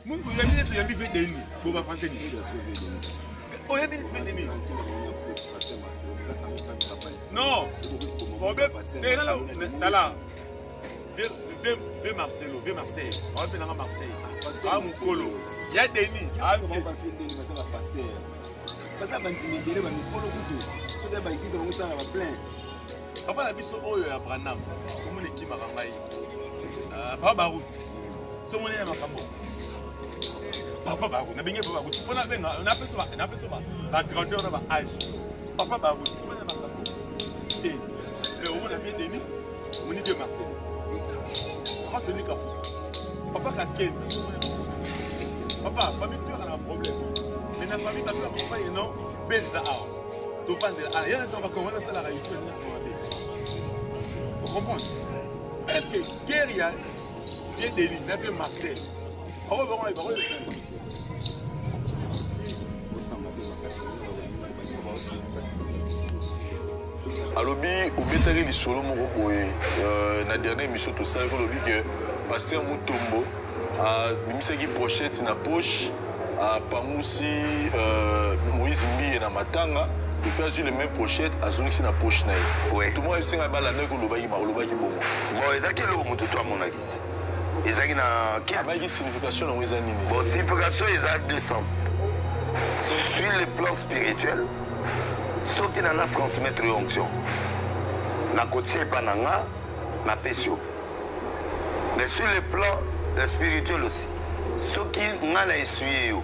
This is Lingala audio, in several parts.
Mungu ya ministre ya bife deni. Boba français ni. Oh ya ministre deni. Non. Bobe. Là. Vieux Marcelo, vieux Marseille. On va venir à Marseille. Ah Mukolo. Il y a deni. Ah on va faire deni parce que pasteur. Parce que bantimidele ba Mukolo kutu. Tout ça ba église ba ça va plein. Papa la biso oyo ya Branham. Comme une équipe à Rambaï. Papa Barout. So mon ya makambo. Papa Barout. Na benye Papa Barout. On appelle ça la grandeur de l'âge. Papa Barout. So mon ya makambo. Et le on a fait deni. On dit Dieu Marseille. Papa c'est Nika Fou. Papa Kaken. Papa, famille tu as un problème. Mais la famille tu as un problème non. Belza ah. Tu vas de ah, il y a ça va comment ça la réalité vous comprenez? Est-ce que guerrier vient de l'île de Marseille? On va voir le alobi obetaki lisolo moko boye na dernière émission tosali olobi ke Pasteur Mutombo abimisaki pochette na poche apangusi Moïse Mbiye na matanga depuis azwi le même pochette azongisi na poche na ye tout le monde ebisenga balandaki olobaki bongo bon ezaki eloko motu to amonaki ezaki na abaki signification nango eza nini? Bon, signification eza deux sens. Sur le plan spirituel soki nana transmettre onction nakotia epa na nga napesi yo, mais sur le plan spirituel aussi soki nga na essuye yo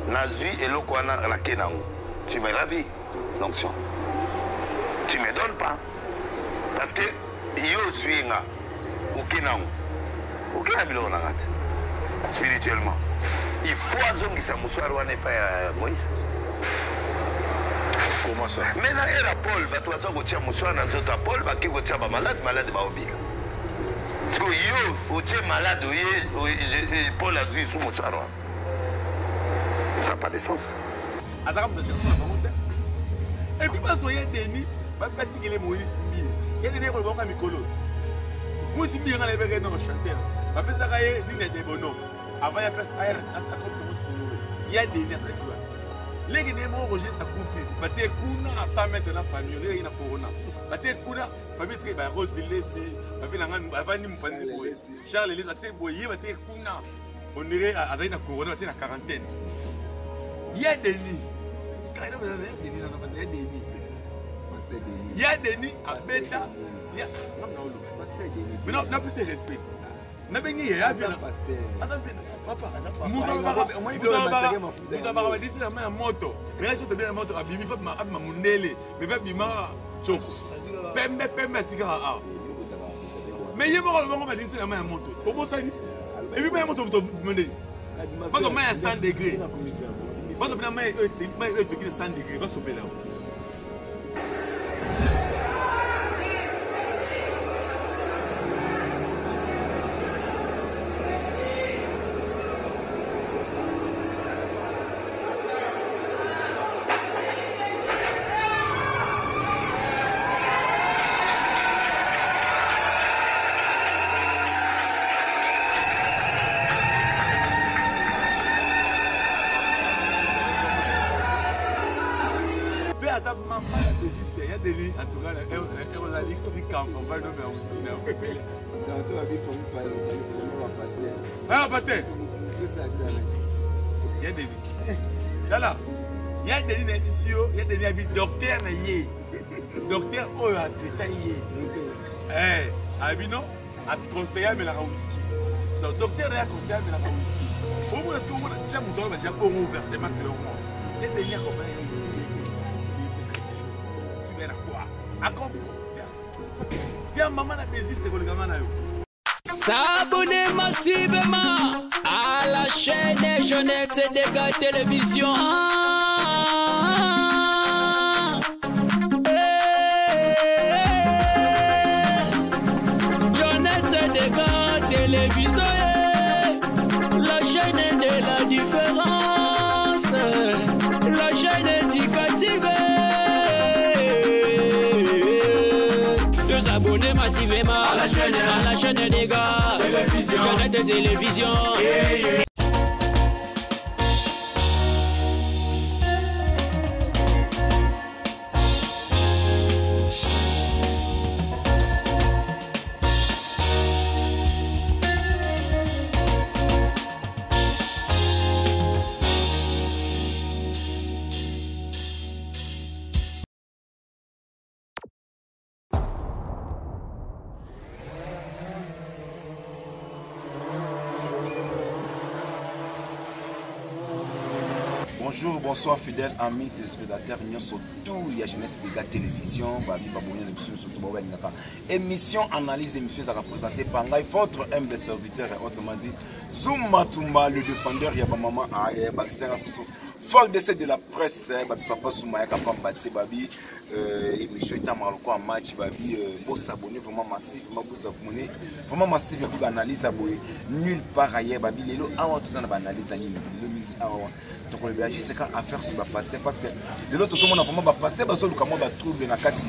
nazwi eloko wana nake nango tu me ravis l'onction, tu me donnes pas parce que yo ossuye nga oke nango oke na biloko na nga te spirituellement il faut azongisa moswari wana epa ya Moïse. Comment ça? Maintenant, il y a Paul, tu vas dire que tu as Paul, tu vas dire malade, malade, parce que yo, tu es malade, Paul a vu sous mon char. Ça n'a pas de sens. Et puis, parce qu'il y a des nids, il y a Moïse Mbiye. Il y a des nids qui sont Mikolo. Moïse Mbiye, on a levé un chanteur. Après ça, il y a des bonhommes. Avant, il y a des nids. Les gens qui ont rejeté sa confiance, parce que kuna a pas mettre dans la famille, les gens qui ont corona. Parce que kuna famille très bien rosélé, c'est avec la gamme, avant ni m'pendre boy. Charles les parce que boyer, parce que kuna on irait à la corona, parce que la quarantaine. Il y a des nids. Quand il y a des nids, il y a des nids. Il y a des nids à Benda. Il y a mais non, n'a pas ce respect. N'a pas ni à venir. Papa, Mouta d'ici la main à moto. Mais là, si tu as bien la moto, il faut que ma mundele, mais va bima choco. Pembe cigare. Mais il y a pas d'ici la main à moto. Au beau ça, et puis ma moto, vous demandez. Parce que moi, à 100 degrés. Parce que moi, il 100 degrés. Va sauver là. En tout cas, on va le nommer aussi. Ah, pasteur. Il y a des lits. Là, il y a des lits ici, il y a des lits docteur. Docteur, oh, à détailler. Eh, Abino, à conseiller, mais la whisky. Donc, docteur, il y a conseiller, mais la whisky. Au moins, est-ce que vous avez déjà ouvert des marques de l'homme? Il y a des liens comme ça. Viens, maman, la plaisir, c'est le gamin. S'abonner massivement à la chaîne Jeunesse Dégâts Télévision. Jeunesse Dégâts Télévision, la chaîne de la différence, la chaîne éducative. Abonnez massivement à la chaîne des gars, Jeunesse de télévision. Bonjour, bonsoir fidèles amis téléspectateurs, nous sommes tous la jeunesse de la télévision, émission analyse, émission représentée par votre humble serviteur, autrement dit Zouma Toumba, le défendeur, Yabamama, fort d'essai de la presse, Papa Soumaya Kapambati, Babi, émission est en match, Babi, beau s'abonner, vraiment massif, vous abonner, vraiment massif, il y a analyse, nulle part ailleurs, Babi, les lots, avant tout ça, on a analyse, donc on a juste à faire sur la pasteur parce que de l'autre côté on a vraiment pasteur parce que comment va trouver na kati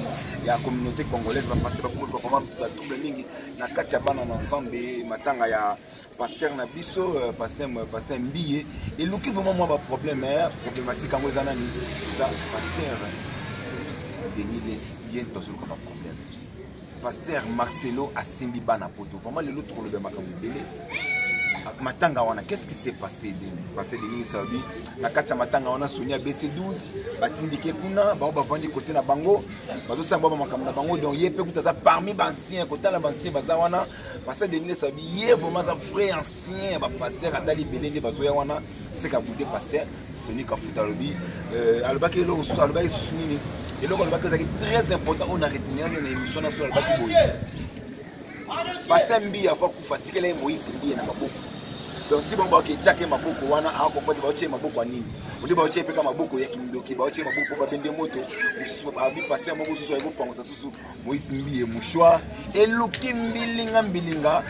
ya communauté congolaise va pasteur comment va trouver mingi na kati ya bana ensemble matanga ya pasteur na biso pasteur mbiye et luki vraiment moi problème problématique en mozana ni ça pasteur Denis les yento sur le problème pasteur Marcelo asimbi bana poto vraiment le l'autre le makambo belé matanga wana qu'est-ce qui s'est passé de sabi na kati ya matanga wana Sonia BT12 batindike kuna ba vandi côté na bango bazo samba ba makambo na bango donc yé pe kutaza parmi anciens côté la ancien baza wana pasteur Denis sabi yé vraiment un vrai ancien ba pasteur atali belende bazo ya wana c'est ka boudé pasteur Sonia Kafuta lobi alobaki lo so alobaki susuni et donc alobaki c'est très important on a retenu une émission na so alobaki boy pasteur Mbi a fa kufatika le Moïse Mbi na maboko. Donc si bon ba ke tchake maboko wana a comprendre ba oche maboko nini. Odi ba oche pe ka maboko ya kindoki ba oche maboko ba bende moto. Musu ba bi pasteur moko susu ego pango susu Moïse Mbi e mushwa et luki mbilinga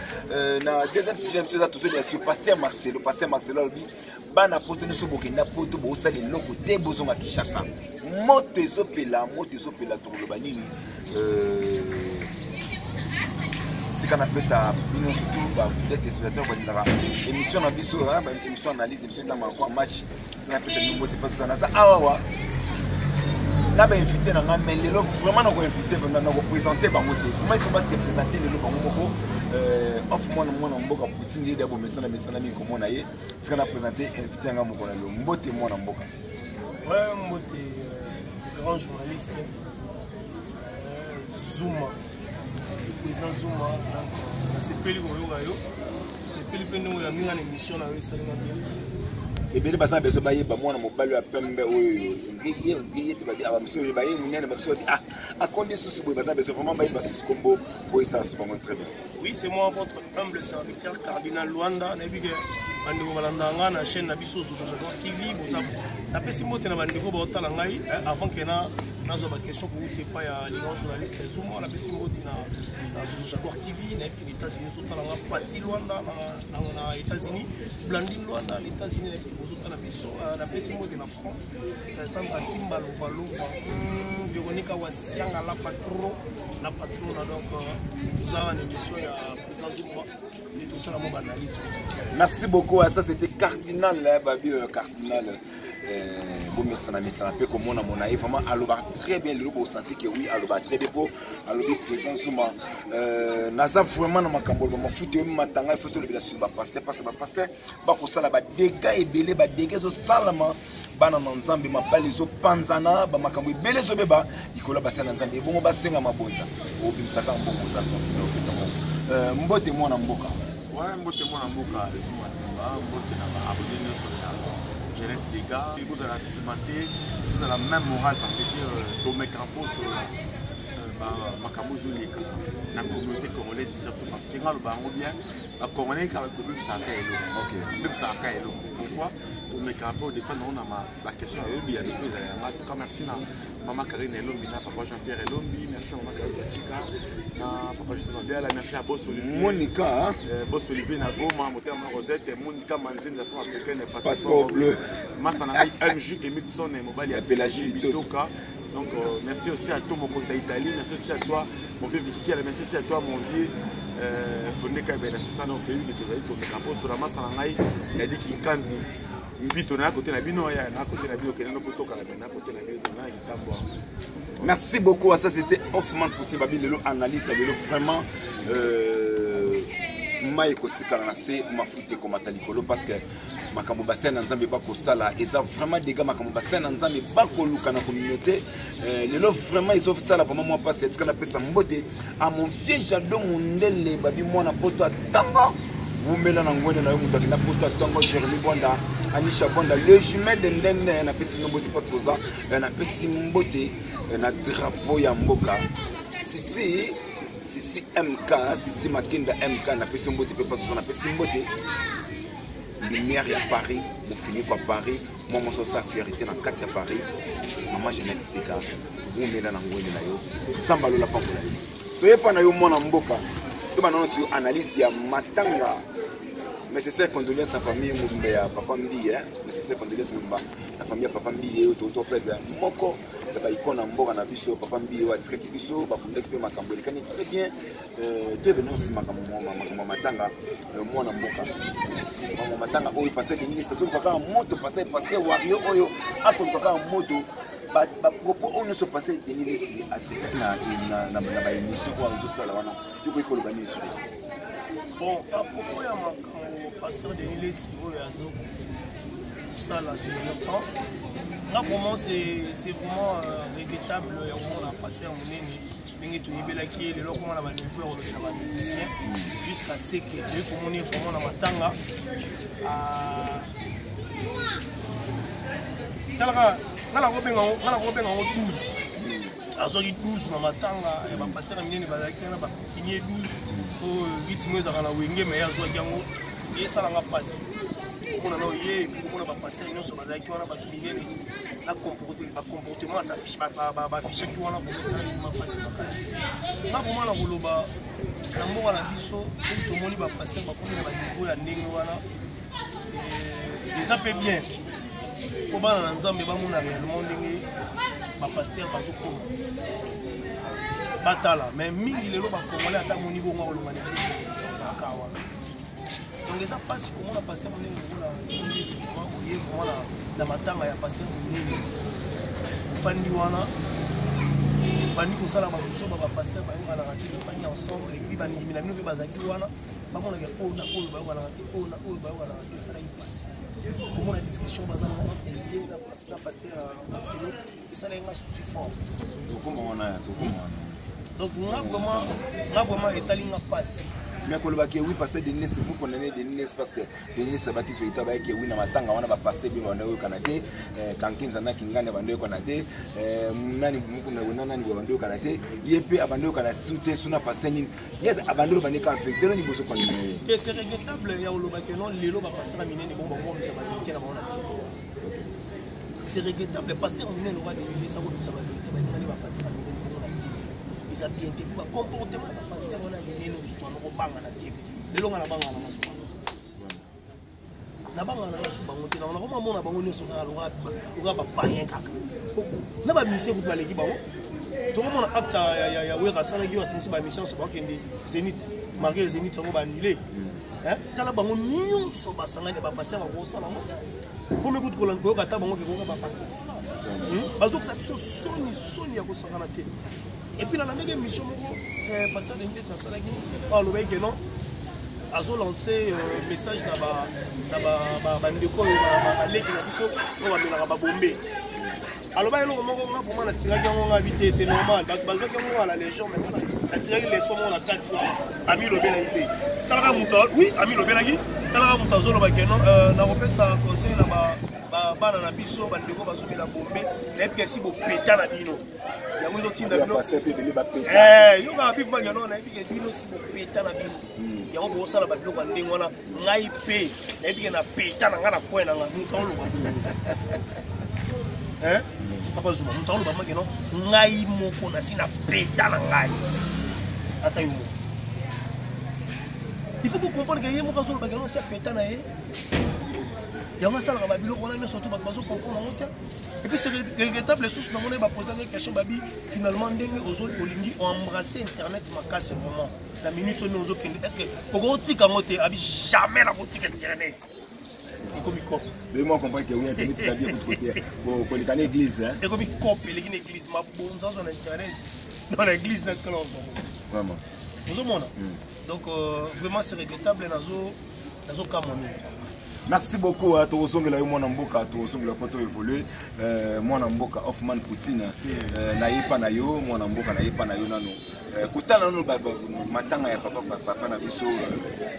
na deuxième sixième chose à tout bien sûr pasteur Marcelo bi bana poto ne so bokenda poto bo sali loko te bozonga Kishasa. Moto ezopela to loba nini c'est qu'on appelle ça une surtout peut-être des spectateurs émission na biso émission analyse émission dans un match c'est on appelle ça nouveau pas ça na awa na ba invité na mais lelo vraiment na ko invité na ko présenter ba moto vraiment il faut pas se présenter lelo ba moko off moi na mboka Poutine d'abo mesana mi comment na ye c'est qu'on a présenté invité nga moko na lo mbote moi na mboka ouais mbote grand journaliste Zouma président Zouma c'est peli ko yo c'est peli pe ndongo ya minga na émission na yo salinga bien et bien basa beso baye ba mwana mobali ya pembe oyo ngiye te ba ba monsieur baye munene ba monsieur a konde sous boy basa beso vraiment baye ba sous combo boy ça c'est vraiment très bien. Oui, c'est moi votre humble serviteur cardinal Luanda na bige bandeko balandanga na chaîne na biso sur TV boza na pesi mote na bandeko ba otala ngai avant que na nazo ba question ko uté pa ya les grands journalistes Zouma na pesi mote na Jaguar TV na les États-Unis otala nga Pati Luanda na États-Unis Blandine Luanda les États-Unis na bozo otala biso na pesi mote na France Sandra Timba Lovalova Véronica Wasianga la patrona donc nous avons une émission à président Zouma et tout ça la mon analyse. Merci beaucoup, ça c'était cardinal babi cardinal bon mesana peu comme on a mon aïe vraiment aloba très bien le beau senti que oui aloba très bien pour alobi président Zouma naza vraiment na makambo ba foot matanga photo le bila sur ba pasteur parce que ba pasteur ba ko sala ba dégâts et belé ba dégâts zo salama bana nzambe mabali zo panzana ba makambo belé zo beba ikola ba sala nzambe bongo ba senga mabonza o bimisaka mbongo za sensible o pesa mbote mwana mboka ouais mbote mwana mboka mbote na ba abonné sur gérer des gars il faut de la cimenté de la même morale parce que Tomé Campos makambo zoleka na communauté congolaise surtout parce que ngalo bango bien ba congolais ka ba ça ka elo pourquoi Tomé Campos défendre on a la question bien depuis en tout cas merci na maman Karine Elombi na papa Jean-Pierre Elombi merci à maman Karine Chica na papa Joseph Biala merci à Boss Olivier Monica Boss Olivier na Goma moteur na Rosette Monica Manzine de France africaine passeport bleu Masana MJ Emilson et Mobali à Pélagie Bitoka. Donc merci aussi à toi mon compte Italie, merci aussi à toi mon vieux Vicky, merci aussi à toi mon vieux Fondeka Bela Susana au pays qui te veille pour te capo sur la masse en aïe, il a dit qu'il canne Mbito na côté na bino ya na côté na bino kenano kotoka na côté na bino na itambo. Merci beaucoup à ça c'était Hoffman Pouti Babi lelo analyse lelo vraiment mai kotika na se mafute ko matalikolo parce que makambo basena nzambe ba ko sala et ça vraiment des gars makambo basena nzambe ba ko luka na communauté lelo vraiment ils offrent ça là vraiment moi pas c'est ce qu'on appelle ça mbote à mon vieux jardin mondele babi moi na poto atanga Wumela Nangwene na Yomuta qui n'a pas tango Jérémy Bonda, Anisha Bonda, le jumet de Ndene, on a pesi Mbote Pasposa, on a pesi Mbote, on a drapeau Yamboka. Sisi MK, Sisi Makinda MK, on a pesi Mbote Pasposa, on a pesi Mbote. Lumière à Paris, on finit par Paris, moi je suis fierté dans 4 à Paris, maman je n'ai pas Wumela Nangwene na yo, Sambalo la Papola. Tu n'es pas na yo mon Mboka. Tout le monde sur analyse ya matanga. Mais c'est ça condoléances à la famille Mumba ya papa Mbi hein. Mais c'est ça condoléances Mumba la famille papa Mbi to pède moko ba ikona mboka na biso papa Mbi wa tikaki biso ba kundeki pe makambo likani très bien tu es venu aussi makambo matanga mwana mboka. Makambo matanga oyo passé de ministre so papa moto passé parce que wario oyo akon papa moto ba propos on ne se passé de ministre na ba émission kwa nzo sala wana yuko ikolo ba ministre. Bon, à propos de mon pasteur Denis Siroyazo, ça là sur le temps, là vraiment c'est vraiment regrettable. On a pasteur Mouneni, tout qui est le local on a niveau de musicien jusqu'à ce que le communier vraiment dans matanga. Nala Robin en 12. Azori 12 na matanga et ba pasteur Mouneni bazaki na ba finir 12. Rythme za kana wenge mais azwa jango et ça l'a passé on a noyé on a pas passé non sur bazaki on a pas minene la comportement ça fiche pas fiche qui on a pour ça il m'a passé pas passé na vraiment la boloba na mboka na biso tout le monde va passer ba comme na niveau ya ndenge wana et ça peut bien ko bana na nzambe ba mona réellement ndenge ba pasteur ba zoko batala mais mingi lelo ba congolais ata mon niveau ngolo ngane ça kawa donc ça passe comment la pasteur on est là c'est vraiment voyez vraiment la matanga ya pasteur ni fandi wana bani ko sala ba biso ba pasteur ba ngala ngati fandi ensemble et puis bani mina mino ba zaki wana ba mona ke ona oyo ba ngala ngati ona oyo ba ngala ngati ça là il passe comment la discussion bazana entre les la pasteur Marcelo et ça là nga suffisant comment on a donc on a vraiment essayé de passer. Mais quand oui parce que Denis vous connaissez Denis parce que Denis ça va qui fait tabac qui oui na matanga on va passer bien on au Canada quand kinzana kingane bande au Canada nani mukuna nani bande au Canada yepe abande au Canada souté suna passer ni yet abande bande ka fait de ni bozo kon que c'est regrettable ya oloba que non lelo ba passer na minene bon bon ça va niquer la mona c'est regrettable parce que on est le roi de l'Église ça va niquer ba passer ils ont bien été pour comportement parce que on a des nous sur le banga na TV les longs na banga na suba na banga na suba ngote na on a mona bango ne so na lo ba payen kaka na ba mission vous maleki bango to mona acte ya wera sana gi wasinsi ba mission so ba kende Zénith malgré Zénith on ba annulé hein kala bango nyo so ba sangane ba passer ba ko sala mo pour me goûter ko lan ko ka ta bango ke ko ba passer bazo que ça soni ya ko sangana te. Et puis, dans la même mission, le pasteur Denis Sassalagi a lancé un message dans la bandeko, dans l'équipe de la Bombé. Alors, c'est normal. La Légion, a tiré les sommes à 4 fois. Ami le Belagi. Oui, Ami le Belagi. Ça conseille bana na biso bandeko bazomi na bombe na pesi bo peta na bino yango zotinda bino yo ka bifu ba ngano na bike bino si bo peta na bino yango bo sala ba biloko ndenge wana ngai pe na bike na peta na ngana kwena nga mutalo papa zuma mutalo ba ngeno ngai moko na sina peta na ngai ata yo il faut comprendre que yemo ka zo ba ngeno c'est peta na ye. Il y a un seul rababilo, on a mis surtout bateau pour comprendre. Et puis c'est regrettable, les sources, on a posé des questions, babi. Finalement, aux autres Olingi ont embrassé Internet, ma casse vraiment. La minute où nous autres, est-ce que pour tic à monter, jamais la boutique Internet. Et comme il copie. Mais moi, je comprends que oui, Internet, c'est bien pour côté. Pour les églises. Et comme il copie, les églises, ma bonne sur Internet. Dans l'église, n'est-ce que l'on vraiment. Nous sommes là. Donc, vraiment, c'est regrettable, dans un cas, merci beaucoup à Torosongela yo mwana mboka Torosongela poto évoluer mwana mboka Hoffman Poutine na yepa na yo mwana mboka na yepa na yo nano kotala no matanga ya papa na biso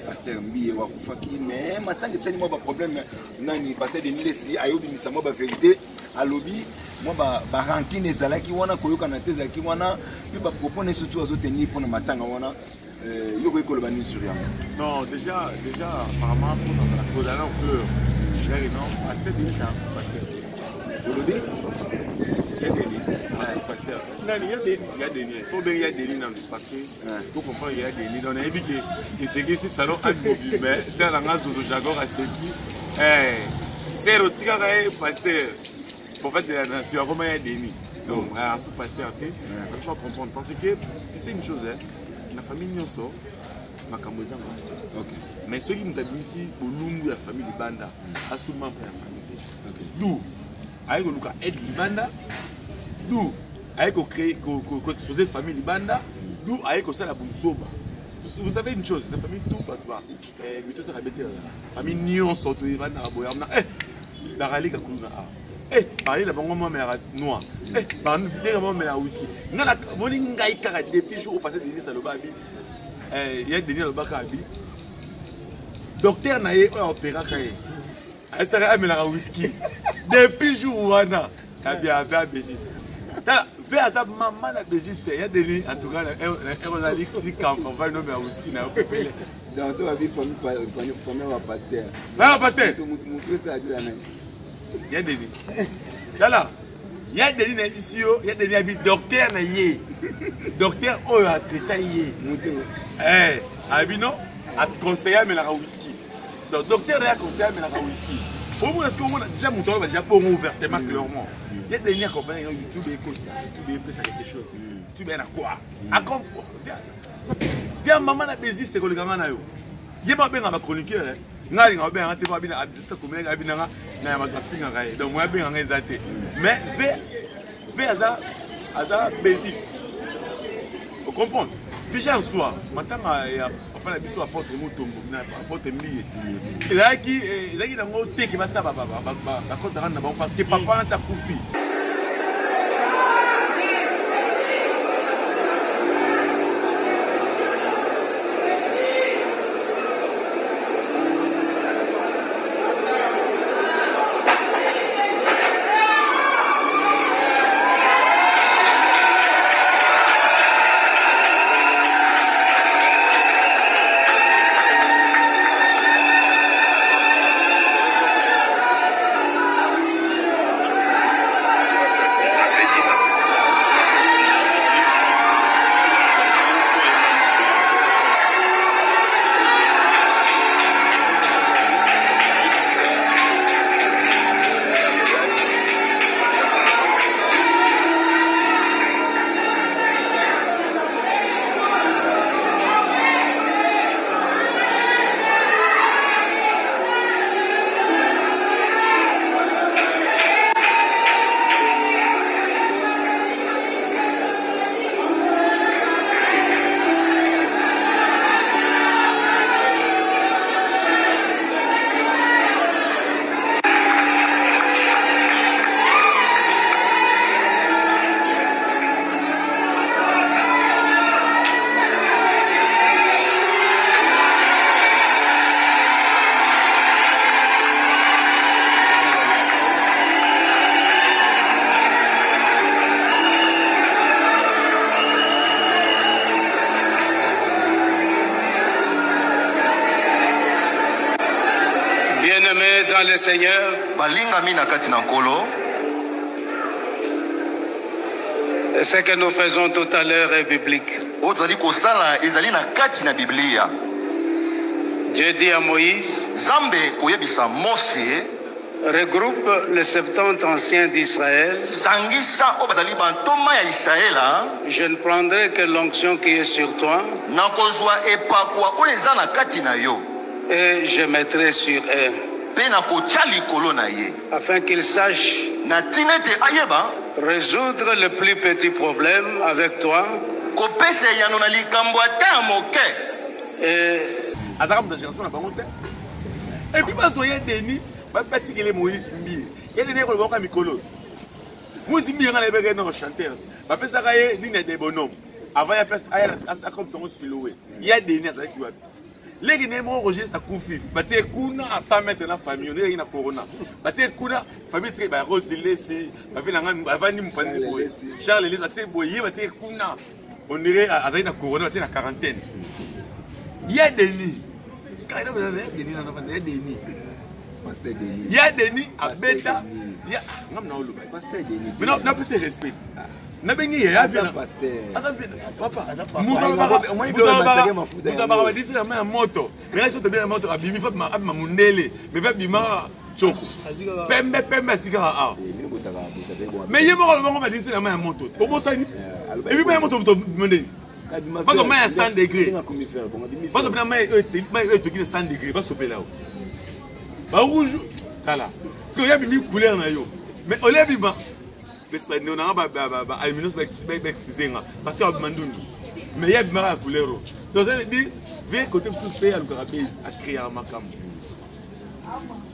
Pasteur Mbiye wakufaki mais matanga c'est moi ba problème nani Pasteur Denis Lesi ayobi misamo ba vérité alobi moi ba rankine ezalaki wana koyoka na tezaki wana puis ba propone surtout azotenir pour na matanga wana yoko ekoloba ni sur yango. Non, déjà apparemment pour la un peu non Pasteur Denis c'est un pasteur. Olodi Il y a des lits, pasteur. Non, il y a des lits. Il faut bien qu'il y ait des lits dans le parce que pour comprendre il y a des lits. On a vu que c'est que c'est salon agriculture, mais c'est un langage au jargon à ce qui c'est le tigre pasteur. Pour faire de la nation, comment il y a des lits. Donc, sous pasteur, il faut comprendre parce que tu sais une chose, la famille n'y sort, ma camozan. Mais ceux qui nous ont ici au long de la famille Banda, absolument pour la famille. D'où avec le aide Libanda, d'où avec créer exposer la famille Libanda, d'où avec ça la Boussoba. Vous savez une chose, la famille tout pas toi. Mais tout ça la famille Nyon sorte Libanda à Boyamna. La rallye ka kuluna. Parler la bango moi mais noir. Parler la bango mais la whisky. Na la moni ngai kara depuis jour au passé de Denis Alobabi. Il y a Denis Alobabi. Docteur naé opéra kaé. Elle serait amenée à whisky. Depuis jour wana, t'as bien fait bésiste. T'as fait à sa maman la bésiste. Il y a des en tout cas, elle on va nommer à whisky. Dans ce vie, famille va pasteur. Va pasteur. Il y a des lits. Là, il y a des lits ici, il y a des lits docteur naïe. Docteur oh a traité Abino a conseillé mais la whisky. Donc, docteur a conseillé mais la whisky. Au moins, est-ce qu'on a déjà mon temps déjà pour ouvertement clairement. Il y a des liens comme YouTube écoute, YouTube peut ça quelque chose. YouTube est à quoi? À quoi? Viens maman la bésiste que le gamin na yo. Il y a pas bien ma chroniqueur. Nga linga bien ante pas bien adresse comme les gars bien na ma graphique nga. Donc moi bien nga zaté. Mais ve aza bésiste. Vous comprenez? Déjà en soi, maintenant il a biso apporte motombo na apporte mbiye ezaki nango teke basa ba kota na ba parce que papa anta kupi. dans le Seigneur. Ce que nous faisons tout à l'heure est biblique. Dieu dit à Moïse, regroupe les 70 anciens d'Israël. Je ne prendrai que l'onction qui est sur toi. Et je mettrai sur eux. Afin qu'ils sachent résoudre le plus petit problème avec toi. Et puis, Denis, je Moïse Mbiye. Il y a des gens qui ont Moïse Mbiye, il y a des chanteur. Il y a des bonhommes. avant il y a place à comme son filoué il y a des nias avec lui les guinéens mon Roger ça confie baté kuna à 100 mètres dans la famille on est na corona baté kuna famille très ba rosilé c'est ba vina ngani avant ni mpandi boy Charles les baté boy baté kuna on irait à na corona baté na quarantaine il y a des nids quand il y a des nids dans il y a des nids il y a des nids à bêta il y a ngam na oluba pasteur des nids mais non pas se respect na bengi ya vient papa muto disi na ma moto mais so te bien moto abimi fa ma mundele mais va bima choko pembe sigara a mais yemo ko bango ba disi na ma moto obo sani et puis ma moto to monde parce que ma 100 degrés parce que na ma to ki 100 degrés ba sope là ba rouge kala parce que ya bimi couleur na yo mais ole bima on a un aluminium parce que mandundu mais il y a bien la couleur donc ça veut dire viens côté tout fait à l'ukarabise à créer un makam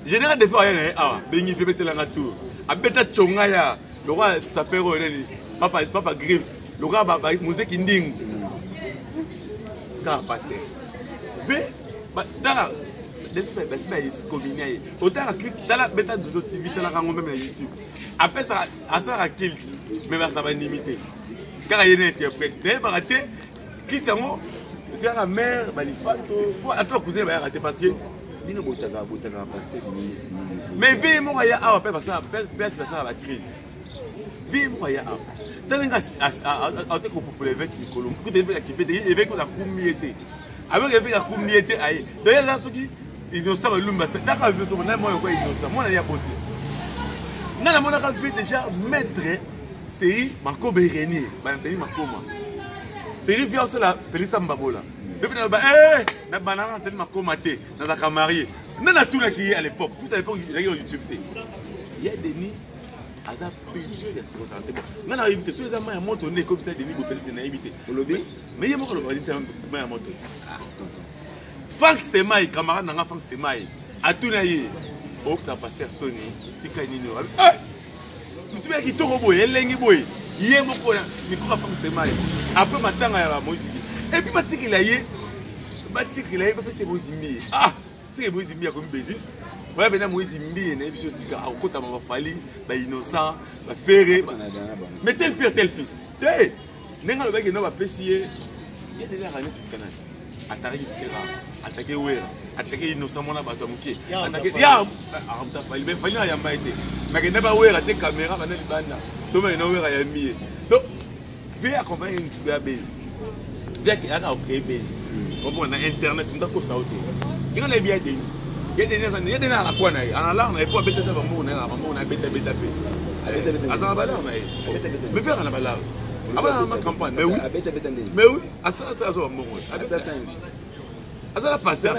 général des fois il y a bengi fait mettre la tour à beta chonga ya le roi s'appelle papa griffe le roi musique inding quand pasteur dans la c'est combiné autant la clip dans la bêta de TV dans la rango même la YouTube après ça à ça à kill mais ça va limiter car il y a un interprète mais baraté clip en c'est la mère balifato attends cousin va rater parce que dino botaka pasteur mais vie mon ya a après ça pèse ça la crise vie mon ya a tellement à te populer avec Nicolo que devait équiper avec la communauté avec la communauté aïe d'ailleurs là ce qui innocent lumba c'est d'accord vu tout na moi quoi innocent moi na ya beauté na mona ka fait déjà maître série Marco Berenier bandeni makoma série vient sur la pelisa mbabola depuis na banana tellement makoma té na ka marié na tout là qui à l'époque tout à l'époque il y a YouTube il y a des nids aza plus juste à 60 bon na éviter sur les amants à moto né comme ça des nids peut-être na éviter mais il y a beaucoup de c'est un moto Frank Stemai, camarade n'a Frank Stemai. A tout naïe. Oh, ça passe à Sony. Tika Nino. Tu vois qui tombe boy, elle lengi boy. Hier mon collègue, micro Frank Stemai. Après matin à la Moïse. Et puis matin il a yé. Matin il a yé, c'est Moïse Mbi. Ah, c'est Moïse Mbi comme bassiste. Voilà ben Moïse Mbi, né biso tika. Au côté ma fali, ba innocent, ba ferré. Mais tel père tel fils. Hey, nenga le bec no ba pesier. Il y a déjà rien du canal. Attaquer Wera, attaquer innocent mon abato muki. Attaquer ya amta fali ben fali ya mba été. Mais que pas Wera te caméra bana libanda. Toma ino Wera ya mié. Donc viens accompagner une tuba base. Viens qui a créé base. Comme on a internet on ko sauté. Il y a bien des. Il y a des na la kwana yi. Ana la on a pas bête de maman on a bête. Azama bala on a. Mais faire la bala. Avant la campagne, mais oui, à ça, ça, ça, passé à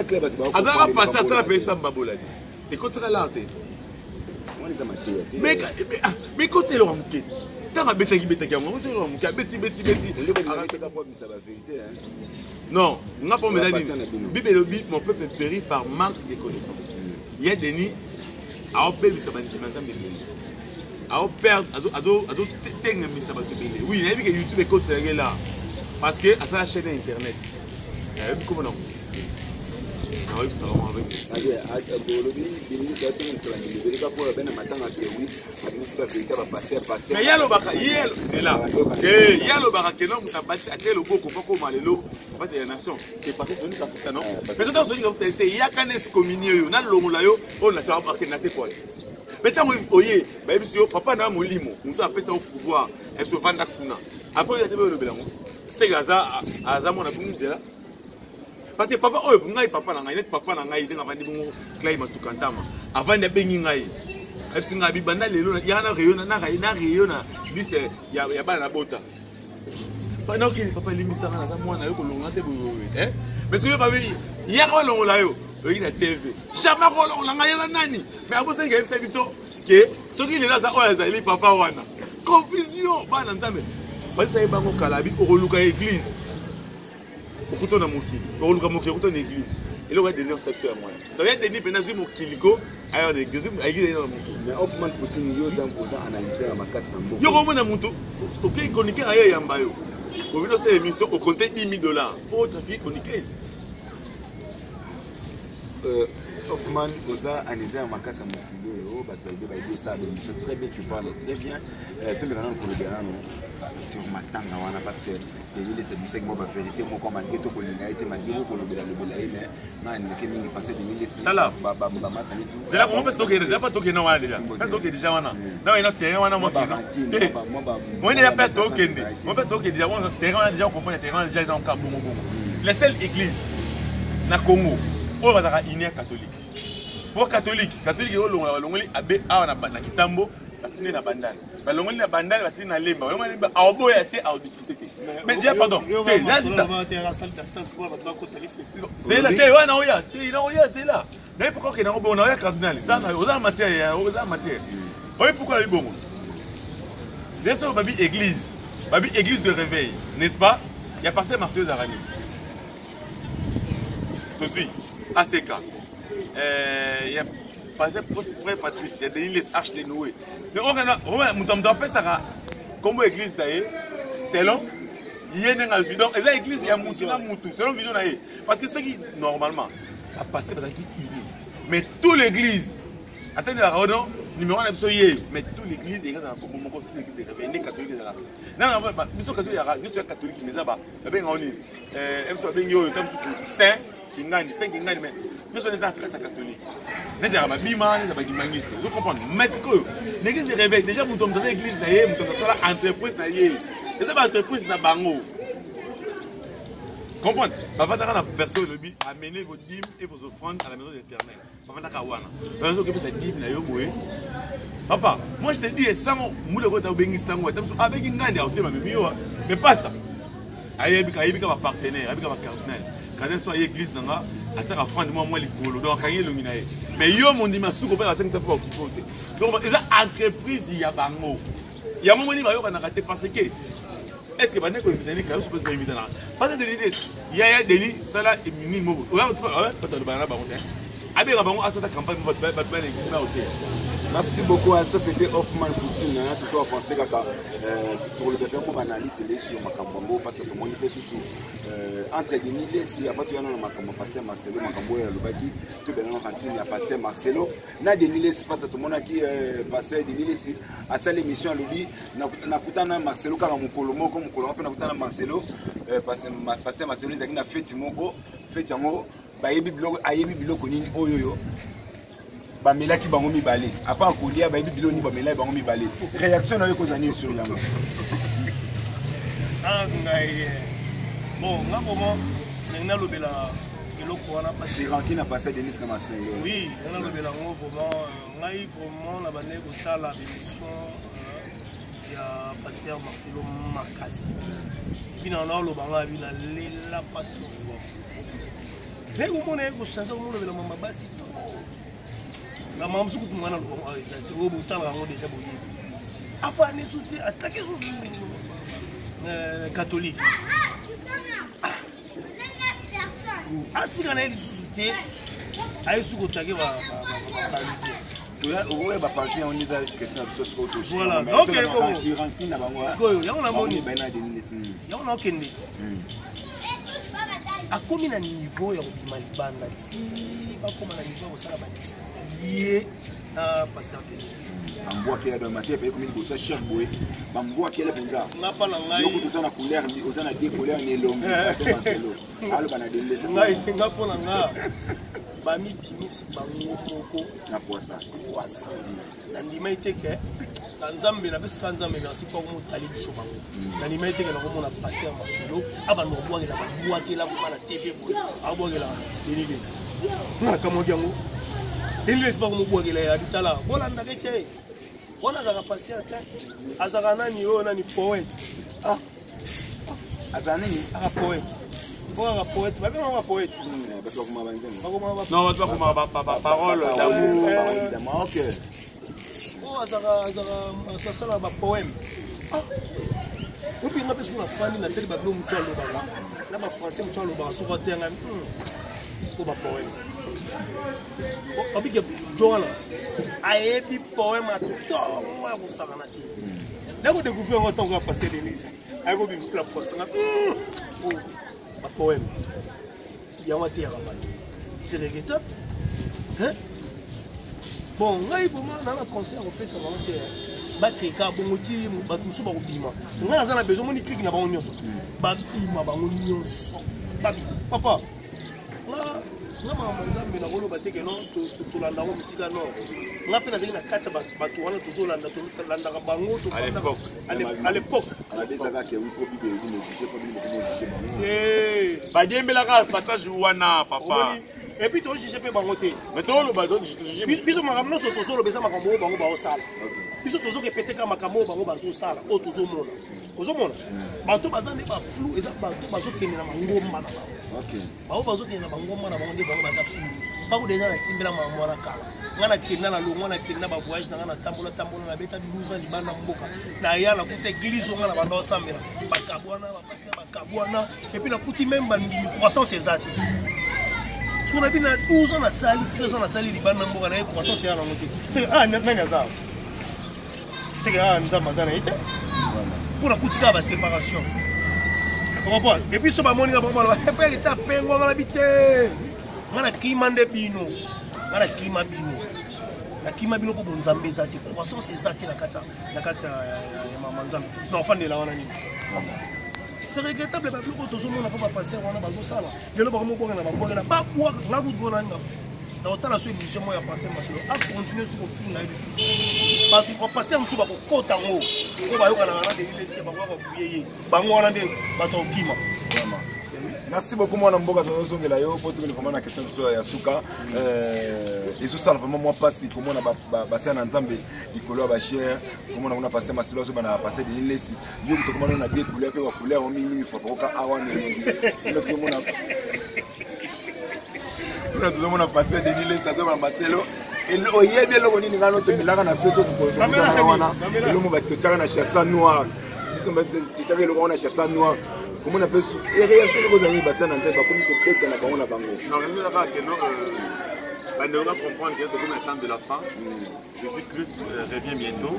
ça, la paix, ça, Babola. Et quand tu as l'arté, mais quand tu es en quête, tu as un bêta qui bêta qui a un bêti. Non, on n'a pas dit, mon peuple périt par manque de connaissances. Il y a des nids à opérer, ça va être à perdre oui, il y a que YouTube est côté là parce que à sa chaîne internet. Comment non? Mais yalo baka yelo c'est là. Yalo baka que non on a bâti à tel beaucoup beaucoup malelo en fait il y a nation c'est parce que nous ça fait non. Mais dans ce niveau c'est il y a quand est communier yo na longola yo on a tu vas marquer na te quoi. Mais tant que vous voyez, papa n'a pas molimo, nous avons fait ça au pouvoir, elle se vend à Kuna. Après, il y a des gens c'est Gaza, à Zamon, à Boumidela. Parce que papa, oh, papa n'a pas de climat tout cantama. Avant de bénir, elle s'est dit, il y a un rayon, il y a pas la bota. Pendant que papa limite ça, moi, on a eu pour l'on a mais ce que papa dit, il y a un long là. Il a TV. Jamais on l'a nani. Mais après ça, il y a une service que ce qui est là, ça il papa wana. Confusion. Pas dans ça mais. Parce que ça y est bango kalabi au luka église. Au couteau na moki. Au luka moki au couteau na église. Et là on va donner un secteur moi. Donc il y a des nids penazi mo kiliko ayo na église ayi na moto. Mais Hoffman Poutine yo dans posa analyser la makasi na mbo. Yo ko mona moto. OK chroniqueur ayo yamba yo. Au vu de cette émission, on comptait $10 000. Pour trafic, on y crise. Hoffman, Oza, Anisa, Makasa, Mokulo, ça, très bien, tu parles très bien. Tout le monde pour le bien sur ma tanga, parce que les villes, c'est une vérité, moi, comme un ghetto, pour l'unité, ma dieu, pour le belaïne, non, passé des milliers de là, c'est là qu'on peut stocker, c'est pas stocker, non, déjà. Pas stocker déjà, non, il y a un terrain, moi, il n'y a pas stocker, on peut stocker déjà, on terrain, déjà, on comprend, le terrain, déjà, dans le cas, la seule église, na Congo, on va avoir une catholique. Pour catholique, catholique, on a abbé à na Kitambo, on a bandal. On a bandal, on a lemba, on a lemba, à oboyate, à discuter. Mais j'ai pardon. C'est là, c'est là. Mais pourquoi qu'il y a un cardinal? Ça, on a matière, on a matière. Oui, pourquoi il y a bon? Dès que baby église de réveil, n'est-ce pas? Il y a passé Marcel Zarani. Je suis ACK. Il y a passé Frère Patrice, il y a des lignes arches de Noé. Mais on a ça comme église d'ailleurs, c'est long. Il y a une vidéo, et l'église il y a Moutou, c'est une vidéo d'ailleurs. Parce que ce qui normalement a passé par qui mais toute l'église, attendez la réunion, numéro 1 mais toute l'église il y a un moment où l'église est réveillée, catholique. Non, mais ce catholique, juste un catholique qui n'est pas, ben on est, saint. Qui gagne, mais nous sommes des catholiques. Nous sommes des humanistes. Vous comprenez? Mais c'est que l'église se réveille. Déjà, nous sommes dans l'église, nous sommes dans l'entreprise. Et c'est pas l'entreprise, c'est bango. Comprenez? Papa, tu as une personne qui a amené vos dîmes et vos offrandes à la maison de l'Éternel. Papa, tu as une personne qui a dit papa, moi je te dis, sans moi, je vais te dire, avec une gagne, mais pas ça. Il y a un partenaire, il y a un cardinal. Quand on soit à l'église, on a un frère de moi, il donc mais yo mon dit ma souko pas 500 fois qui compte. Donc ils ont entreprise il y a bango. Il y a un moment où il va rater parce que est-ce que baneko invité quand je peux inviter là. Parce que il y a des lits ça là minimum. Ouais, pas de banana bango. Avec la bango à cette campagne votre belle OK. Merci beaucoup. Ça c'était Hoffman Poutine, toujours en français pour le développement analyse sur Makambo parce que tout le monde est sous entre les milliers si après tu as un Makambo pasteur Marcelo Makambo et Lubaki tout bien en a pasteur Marcelo na des milliers parce que tout le monde qui pasteur des milliers si à cette émission lobby na kutana Marcelo kama mukolo moko mukolo na kutana Marcelo pasteur Marcelo zaki na fête moko fête yango ba yebi biloko nini oyoyo bamela ki bango mibale à part kolia ba yebi biloko ni bamela bango mibale réaction na yo kozani sur yango bon, là, comment on a le la eloko wana parce que Rankin a passé Denis na Marseille. Oui, on a le la vraiment vraiment la bande ko sala émission il y a pasteur Marcelo Makasi. Et puis on a le banga bi na lela pasteur fort. Mais au monde ko changer au monde la mama basi to. La mama suku tu mwana lo banga ça tu go tala ngo déjà boye. Afane souté attaquer sous catholique. Antigana il suscité aïe sous côté va parisien. Ouais bah parisien on est à question de ce autre chose. Voilà. OK bon. Sur Rankin na bango. Parce que on a moni ben na Denis. Ya on a aucun net. A combien de niveau ya obima libanda ti ba koma na niveau osala ba lié na pasteur Denis. Amboa qui est dans matière pays comme il bosse cher boy bamboa qui est là benga na pa na ngai yo ko na couleur ni ozana deux couleurs ni longue c'est Marcelo alo bana de laisser ngai nga pona nga ba mi bimis bango moko na poisa na ndima iteke nzambe na besa nzambe merci pour mo tali biso bango na ndima iteke na ko mona pasteur Marcelo aba no bwange na ba ke la ko na TV boy abwange la Denis na kamo jango Denis ba ko mo bwange la ya ditala bolanda kete. On a un pasteur Azarana ni poète. Ah. Azarana ni poète. On a un poète. Pas bien un poète. Non, on doit comme parole d'amour. OK. Oh Azara ça ça un poème. Ah. Et puis on a besoin de famille na telle bablo muso lo baba. Na ba français muso lo baba so ko tenga. Ko ba poème. Oh abi ke joala. Ayebi poème à tout moi ko sakana ti Là, vous découvrez en tant qu'on va passer des listes. Avec vous, vous la poste. Un poème. Il y a un terre à battre. C'est regrettable. Hein? Bon, là, il faut que dans le concert, on fait ça dans le terre. Batéka, bon, on dit, on sous bima. On a besoin de cliquer dans le bima, bima, papa. Là, na manzambe na bolo bateke non to landa ko musika non ngape na zeli na katsa batu wana to landa to landa ka bango to à l'époque on a déjà que oui pour bibe ni négligé pour ni eh ba diembela ka passage wana papa et puis to jije pe bango te mais to lo ba don jije biso makamno so to solo besa makambo bango ba osala biso to zo ke peteka makambo bango ba zo sala o to zo mona ozomona bato bazande ba flou eza bato bazokende na mangomba na bango OK bao bazokende na mangomba na bango nde bango baza flou bako deja na timbela mambo na kala ngana kenda na longo na kenda ba voyage na ngana tambola na beta 12 ans libanda mboka na ya na kuta église ngana bando sambela bakabwana ba passer bakabwana et puis na kuti même bandimi croissance ezati ce qu'on a vu na 12 ans na sali 13 ans na sali libanda mboka na croissance ya na ngote c'est nani azao c'est que nzama zana ite pour la couture à séparation. On comprend. Et puis, ce que je vais faire, c'est que je vais habiter. Je vais faire bino. Je vais faire bino. Je vais faire bino pour que Nzambe ait des croissances exactes dans la carte de Nzambe. Non, enfin, de la c'est regrettable, mais tout le monde n'a pas pasteur, on a pas de ça. Le lobo mo bongana bongana ba kwa na good bonanga. Na otala so émission moi ya passer masolo. A continuer sur le film là dessus. Parce que pasteur musu ba ko kota ngo. Ko ba yoka na na de l'université ba ko buyeye. Bango wana nde ba to kima. Vraiment. Merci beaucoup moi na mboka tozongela yo pour tout le vraiment na question so ya suka et tout ça vraiment moi passe comment na passer na Nzambe likolo ba cher comment on a passé masilo so bana passer de l'esi yo to comment on a des couleurs pe ba couleur mingi faut pas ka awa ni no ko mona on a tout monde a passé de l'esi ça ba maselo et oyebi lo nini ngano to milaka na feto to ko wana lo mo ba to tshaka na chassa noir biso ba to tshaka lo na chassa noir. Comment on appelle ça? Et réaction de vos amis, bassin en tête, comme tu peux la bango la bango. Non, mais nous avons on va comprendre que comme le temps de la fin, Jésus-Christ revient bientôt.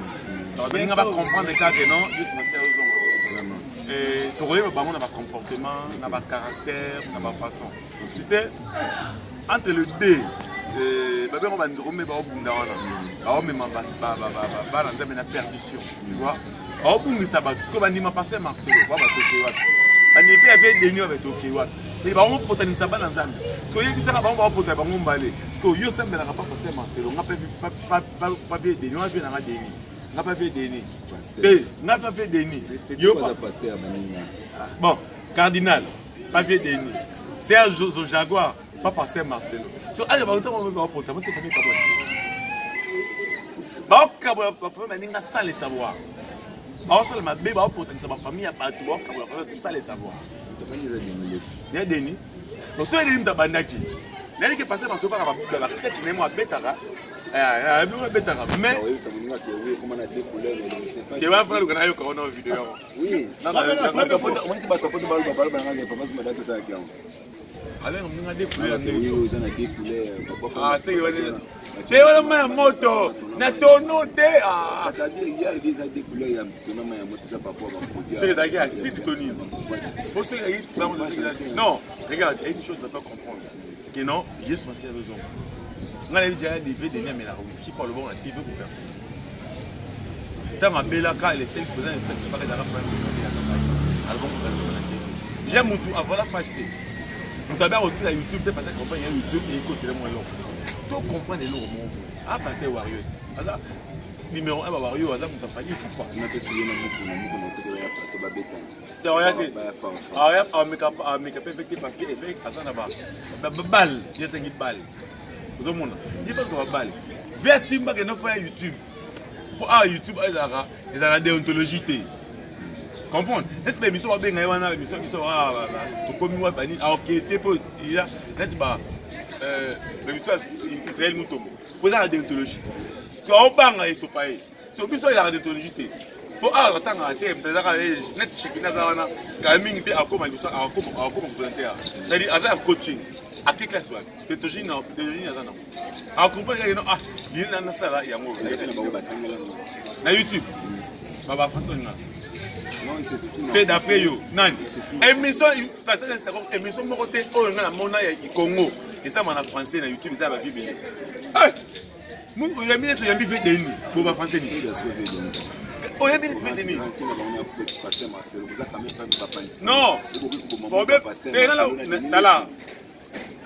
Donc on va comprendre que non, juste ma et tu vois, on a un comportement, on a un caractère, on a une façon. Tu sais, entre le deux, on va nous remettre au bout d'un an. On va dans une perdition. Tu vois? On va ça parce qu'on va nous passer Marcelo. On n'est pas avec des nuits avec Tokiwa. C'est pas un potanin ça dans Zambie. Ce que ça va pas porter par mon balai. Ce que yo semble n'a pas passé Marcelo. On n'a pas vu des nuits, on a vu dans la déni. On n'a pas vu des nuits. On n'a pas vu des nuits. Yo pas passé à Manina. Bon, cardinal, pas vu des nuits. Serge au Jaguar, pas passé Marcelo. So allez, on va porter, on va te faire bah on va faire ça les savoir. Bah on ma bébé va porter sa famille à partout, on va faire tout ça les savoir. Il y a des nids. Donc si il y a des bandaki, il y a des passé parce que par la tête tu n'es moi bétara. Mais tu vas faire le canal qu'on a en vidéo. Oui. Allez, on a des couleurs. Ah, c'est c'est vraiment moto. Na tono de ah. C'est-à-dire il y a déjà des couleurs il y a tono ya moto ça pas pour produire. C'est d'ailleurs assez toni. Non, regarde, il y a une chose à pas comprendre. Que non, yes, ma raison. On a déjà des vidéos de mais la whisky pour le bon la TV pour faire. Dans ma belle cas, les 5% de fait pas que dans la fin de album pour j'aime tout avant la phase. Nous avons aussi la YouTube parce que comprendre YouTube et écouter moi long. Tout comprendre les lots ah passer Wario. Alors numéro 1 Wario ça vous fait pourquoi on a que sur le parce que avec azana ba balle il y a une balle tout le monde il faut que balle vers timba que nous faire YouTube pour YouTube ils ont déontologie comprendre est-ce que émission va bien wana émission qui sera to comme moi bani enquêter pour il y a n'est pas l'émission Israël Mutombo posant la déontologie parce qu'on banga et sopaye c'est aussi il a la déontologie pour attendre à terme c'est-à-dire net chez Kinaza wana gaming te akoma présenter c'est-à-dire à coaching à quelle classe ouais déontologie non déontologie azana en comprendre que non il y a na sala yango na YouTube Baba François Ngas. Pe d'après yo. Nani. Émission mon côté oh nga na mona ya Congo. Et ça mon français na YouTube ça va vibrer. Mu ya mine so ya mbi fait deni. Baba Français ni. Oh ya mine fait deni. Non. Tala.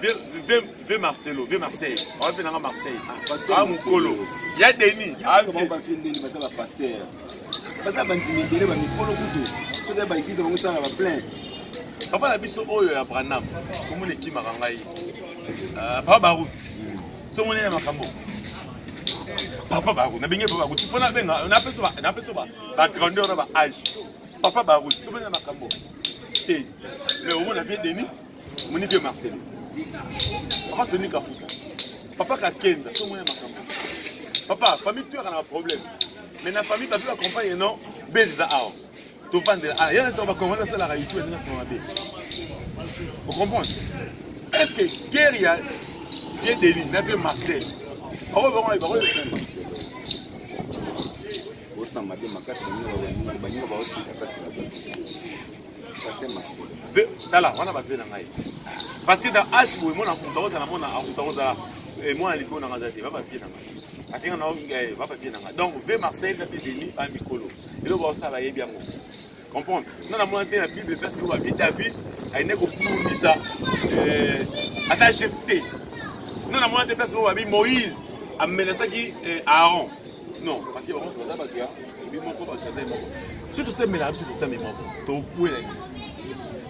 Vieux Marcelo, vieux Marseille. On va venir à Marseille. Ah, mon colo. Il y a Denis. Ah, on va faire des pasteur. Parce que je papa la biso oyo ya Branham. Comment on équipe Marangai? Papa Barout. So on est makambo. Papa Barout. Na benye Papa Barout. Tu peux na benga. On appelle ça ba grandeur ba âge. Papa Barout. So on est makambo. Et le moment on a fait Denis. Mon vieux Marcelo. Papa Sonic a foutu. Papa Kakenza. So on est makambo. Papa, famille tu as un problème. Mais la famille, tu as vu la campagne, non? Bête de l'art. Tu vas vendre l'art. Il y a un certain comment ça la réalité, il y a un certain bête. Vous comprenez? Est-ce que guerre, il y a des lignes, il y a Marcel. On va voir, il va voir. Au sein de ma vie, ma casse, il y a aussi la casse. Là, on a pas fait la maille. Parce que dans H, moi, on a moi, il va pas faire la maille. Donc, V Marseille, il a fait des nids à Mikolo. Et là, ça va bien. Comprendre? Dans la moitié de la Bible, personne ne va dire David, il n'est qu'au plus de ça. Attaché. Dans la moitié de la personne, on va dire Moïse, a menacé Aaron. Non, parce que vraiment, c'est pas ça. Si tu sais, mais là, c'est ça, mais moi, tu es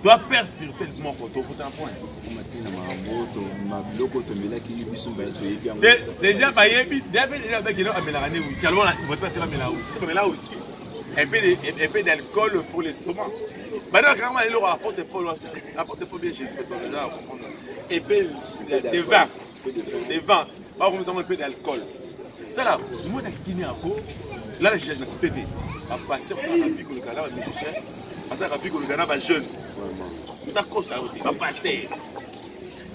tu as peur spirituellement pour toi, pour un point. Déjà, un peu d'alcool pour l'estomac. Maintenant, quand on apporte des pots, bien chez et puis des vins. Des vins. Pas comme ça, un peu d'alcool. Là, le monde est kiné à peau. Là, j'ai une cité. Un pasteur, ça a vu que le Ghana va musicien. Ça a vu que le Ghana va jeune. D'accord, ça va pasteur.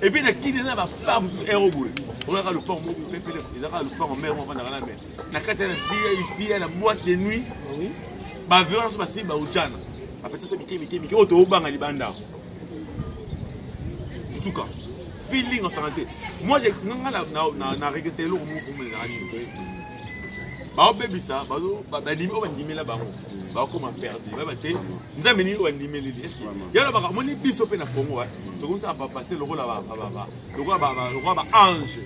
Et puis, les kiné, ça va pas vous faire au bout. On aura le port, ils auront le port en mer, on va dans la mer. La carte est la la boîte de nuit. Bah, violence, bah, c'est bah, au Djana. Après ça, c'est Miki, au Toubang à Libanda. Souka. Feeling en santé. Moi, j'ai regretté l'eau pour me dire. Bah, bébé, ça, bah, on va dire là-bas. Bah, comment perdre? Bah, nous avons mis au Ndimé. Est-ce qu'il y a là-bas, mon épice au Congo, donc ça va passer le rôle là-bas. Le roi ange.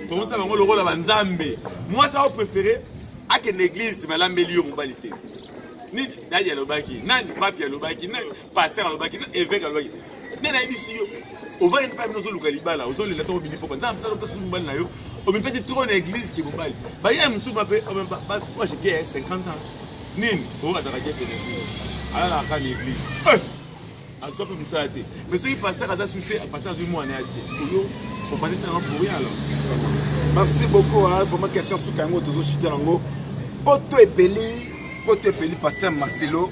Donc ça va le rôle là-bas, Nzambe. Moi, ça, on préférait à qu'une église, mais l'améliore en qualité. Ni Nadia Lobaki, ni Papi Lobaki, ni Pasteur Lobaki, ni évêque Lobaki. Ni ici, on va une femme dans le Galibala, on les attend au midi pour qu'on s'en sorte de ce moment là. On me fait trop une église qui vous parle. Bah, il y a un monsieur m'appelle, moi j'ai 50 ans. Nin, on va travailler pour l'église. Alors, la l'église. À ce peu près, mais ceux qui passent à ça, à passer à moi, on est à Dieu. Faut passer dans le pour rien alors. Merci beaucoup pour ma question sur Kango, toujours chuter en haut. Poto Epeli, pasteur Marcelo,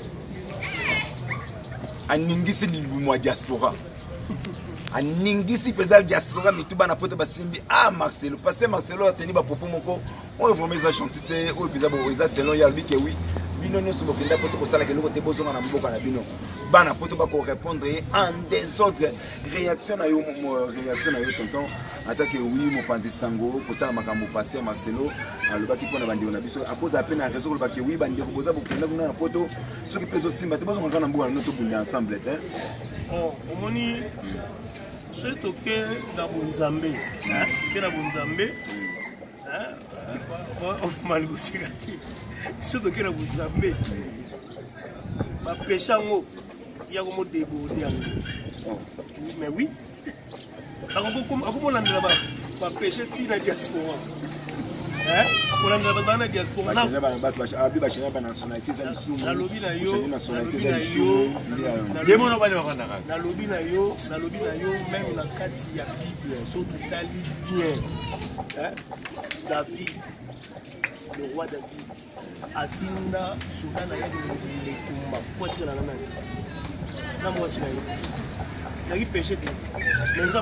a ningisi l'Imoua diaspora. A ningisi pesa diaspora, mais tout bas na poto basimbi. Ah Marcelo, pasteur Marcelo a tenu ba propos moko. On est vraiment ça chantité, on est pesa bo ça selon ya lui que oui. Bino no sobo kenda poto ko sala ke loko te bozonga na mboka na bino. Bana poto ba ko répondre en désordre. Réaction na yo tonton. Attaque oui mon pandi sango kota makambo pasteur Marcelo alobaki pona bandi na biso a cause à peine à raison que oui bandi ko boza bokenda kuna na poto soki peso simba te bozonga na mboka na to bundi ensemble hein. Oh omoni c'est OK da bonzambe hein ke na bonzambe hein of malgosigati c'est OK na bonzambe ba peshango ya ko mo debo diango mais oui comment on a pêché la diaspora? On a la diaspora. Même la carte il y a Bible, surtout bien. David, le roi David, Atinda, Soudan, il y a il y a péché. Mais ça,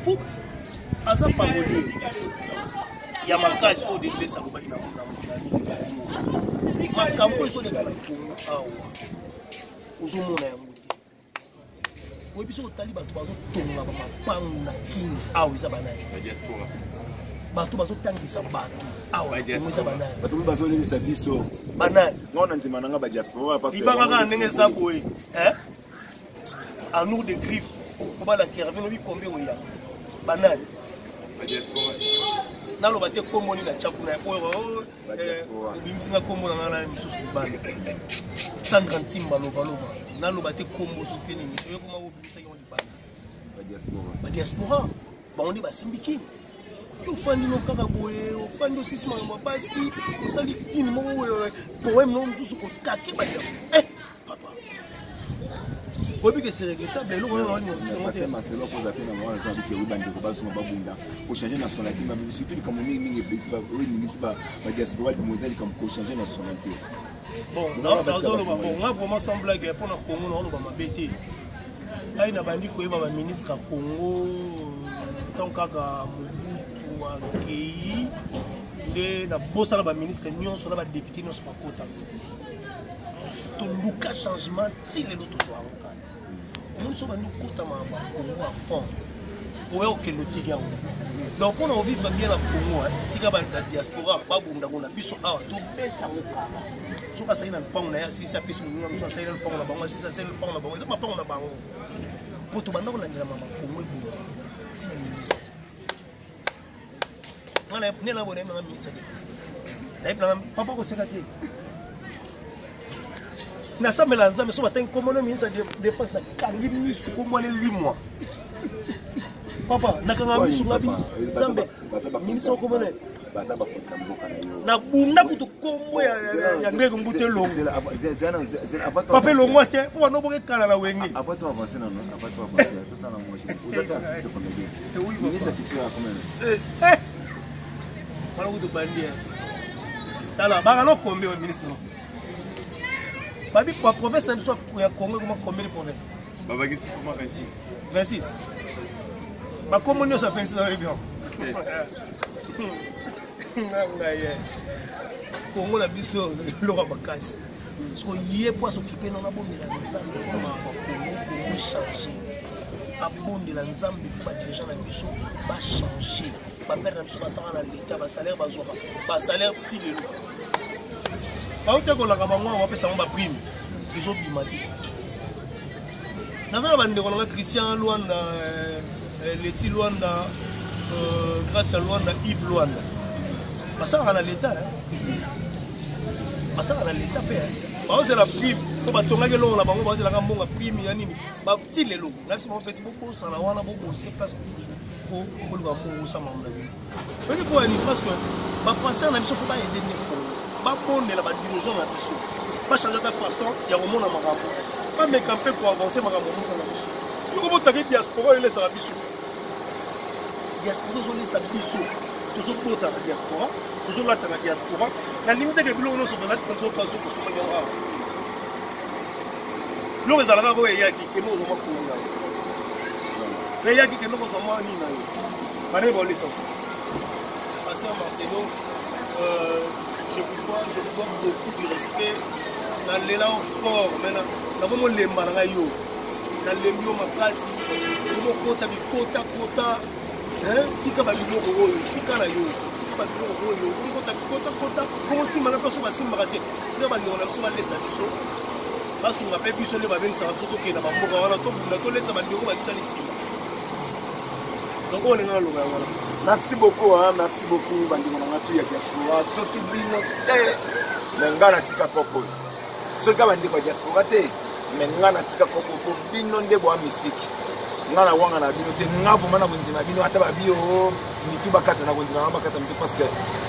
Faut aza parolier. Il y a makasi au début ça ko ina makambo ezo de la Congo awa. Ozomona yango te. Ko biso otali bato bazo tonga ba mapangu na king awa eza banani. Bato bazo tangisa bato awa eza banani. Bato bazo lelisa biso. Banani. Ngona nzima nanga ba diaspora parce que ibanga ndenge za boye. En nous de griffes. Comment la Kervin lui combien oya. Banani. Ba diaspora. Nalo bate komoni na chapuna oyo bimisinga kombo na na misusu bana Sandra Ntimba lova nalo bate kombo so peni ni yo koma obimisa yo bana ba diaspora ba on ba simbiki yo fandi no kaka boye o fandi osisi mambo basi osali tini mo poème no msusu ko kaki ba diaspora papa obi que c'est regrettable le on c'est ma c'est là pour appeler na moi ça dit que oui bande ko baso mabunda ko changer nationalité mais surtout comme ni besi ba oui ministre ba diaspora du modèle comme ko changer nationalité bon non on a vraiment semblé que pour na Congo on va mabete ai na bandi ko yeba ba ministre ya Congo tant kaka Mobutu wa Kei de na bossa na ba ministre nyonso na ba député nyonso pa kota to luka changement ti le loto zo avocat on so bandu kota ma Congo à fond oyo ke notiki yango donc on a vivre bien na Congo tika ba diaspora ba bunda ko na biso awa to beta ngokaka so ka saina mpango na ya sisi apesi munga so saina mpango na bango sisi saina mpango na bango eza mpango na bango poto banda ko na ndela mama Congo ebu ti ngana ne na bona na ministre de l'Est na papa ko sekate na samela nzambe so batengi komono ministre de défense na kangi misu komone limwa papa nakanga misu ngabi nzambe ministre komone na bunda kutu kombo ya ngeko mbute longo papa longo te po no boke kala na wenge avant to avancer non avant to avancer tout ça na moi vous êtes ce qu'on dit ministre qui fait comment mala kutu bandia tala banga no kombe ministre Babi pour la province, il y a combien de provinces? Babaki, c'est comment 26? 26. Ma commune, ça fait 26 ans. Congo, la biso, Laura Bakassi. Parce qu'il y a pour s'occuper de l'ensemble de Congo, changer. Abonde de l'ensemble de gens, la biso, va changer. Va perdre l'État, va salaire, va salaire, petit le lot. Quand on a un prime, ils ont bimati. Dans un Christian Luanda, Leti Luanda, grâce à Luanda, Yves Luanda. Ça va à l'État. Ça va à l'État. C'est la prime. On va tourner le long, on va la prime. Petit les lots. Là, c'est mon petit beaucoup, ça n'a pas beaucoup, c'est parce que pour le monde, ça m'a dit. Parce que ma passer, on a mis pas aider. Pas prendre la dirigeant la biso. Pas changer ta façon, il y a au monde à Marambo. Pas me camper pour avancer Marambo dans la biso. Il faut que tu diaspora et laisse la biso. Diaspora, on laisse la biso. Toujours pour la diaspora, toujours là la diaspora. La limite que nous avons sur la contrôle pas sur le Marambo. Nous les allons voir Yaki que nous avons pour nous. Les Yaki que nous avons ni na. Allez bon les gens. Pasteur Marcelo. Je vous dois beaucoup de respect dans l'élan fort. Maintenant, nous avons les marayos. Dans les lieux, ma place, nous avons kota, si tu as des mots, si tu as des mots, comment si ma personne va s'imbrater, si tu as des mots, on va laisser ça. Parce qu'on a fait plus de choses, surtout qu'il y a des mots, on a laissé ça ici. Donc on est dans le voilà. Merci beaucoup, Bandi Monangatu ya diaspora. Soki bino te, mengana tika kopo. Soki bandi kwa diaspora te, mengana tika kopo. Bino nde boa mystique. Ngana wanga na bino te, ngavu mana bundina bino ata ba bio ni tuba kata na bundina na bakata mte parce que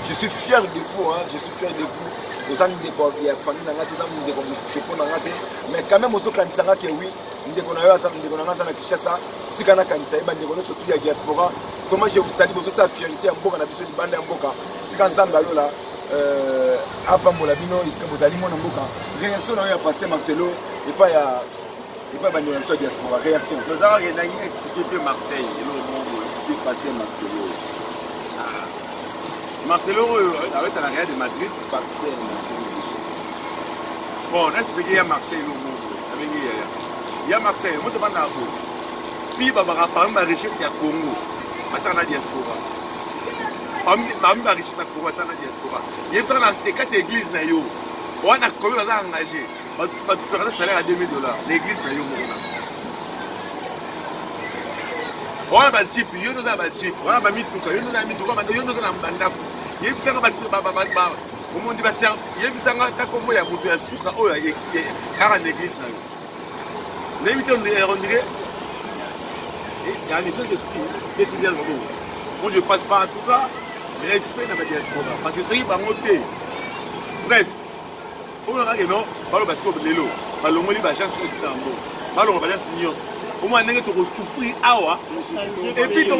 je suis fier de vous, je suis fier de vous. Aux amis de quoi il y a famille na ngati zamu de comme je peux na ngati, mais quand même ozo kanisa ke oui, ndeko na yo asa ndeko na ngasa na Kishasa, sikana kanisa bandi ko surtout ya diaspora. Comment je vous salue, vous avez fierté à Mboka, na biso di bande ya Mboka. Tika nzamba lola apa mola bino iska bozali mona Mboka. Réaction na ya pasteur Marcelo et pas ya bandi na diaspora réaction. Nous avons expliqué que Marseille et le monde pasteur Marcelo. Marcelo, avec la Real de Madrid. Pasteur Marcelo. Bon, on a expliqué à Marseille le mot. Il y a Marseille, moi je demande à vous. Si vous avez parlé de richesse, il y a Congo. Maintenant, on a diaspora. Parmi la richesse, il y a Congo, on a diaspora. Il y a quatre églises, on a combien engagé. On va faire un salaire à $2000. L'église, on a un chip, on a un chip, on a un mituka, on a un mituka, on a un bandaf. Il y a un comment on dit, il y a un peu de sucre, il y a une église. On dirait, il y a un effet d'étudiant. Moi, je ne passe pas en tout cas, mais respect dans la diaspora. Parce que c'est qui va monter. Bref, on a dit non, on va se faire de l'eau. On va se faire de l'eau. On va se faire de l'eau. Au moins, on va souffrir. Et puis, on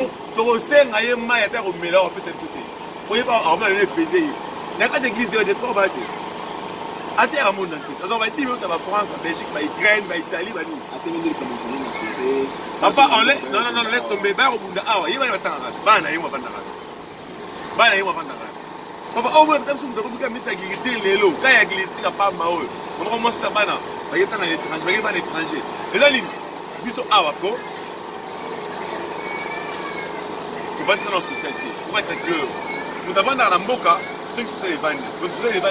va se faire de l'eau. On va se faire de l'eau. On va se faire de l'eau. Il y a pas d'église de l'espoir. À terre à mon entier. On va dire que la France, la Belgique, l'Ukraine, l'Italie, papa, non, laisse tomber. Papa, on va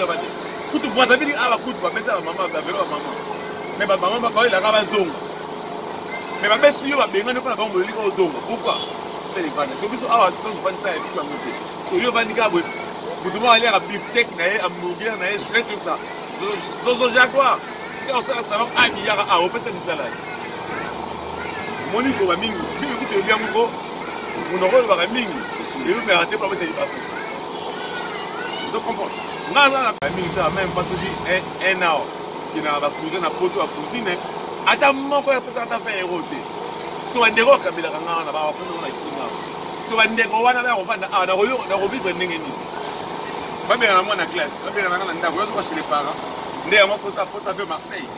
faire kutu bwaza bili ala kutu ba meta mama ba velo mama mais ba mama ba la raba zongo mais ba beti yo ba benga ne ko na ba ngoli ko zongo pourquoi c'est les vannes donc biso awa to ba nsa e biso amote to yo ba ndika bo kutu ba ala beefsteak na e hamburger na e shred tout ça zo jaguar c'est on ça va a mi yara a o pesa ni salade moni ko ba mingi bi kutu yo bien ko mon rôle ba mingi et vous me rater pas mettre pas donc comprends nga la militaire même parce que un an qui n'a pas posé na poto a cousine ata moko ya pesa ata faire roté so bandeko kabila kanga na ba funa na kinga so bandeko wana ba rovanda na royo na robivre ndenge ni ba bien na mona classe ba bien na ndako yo ko chez les parents ndé mo pour ça faire Marseille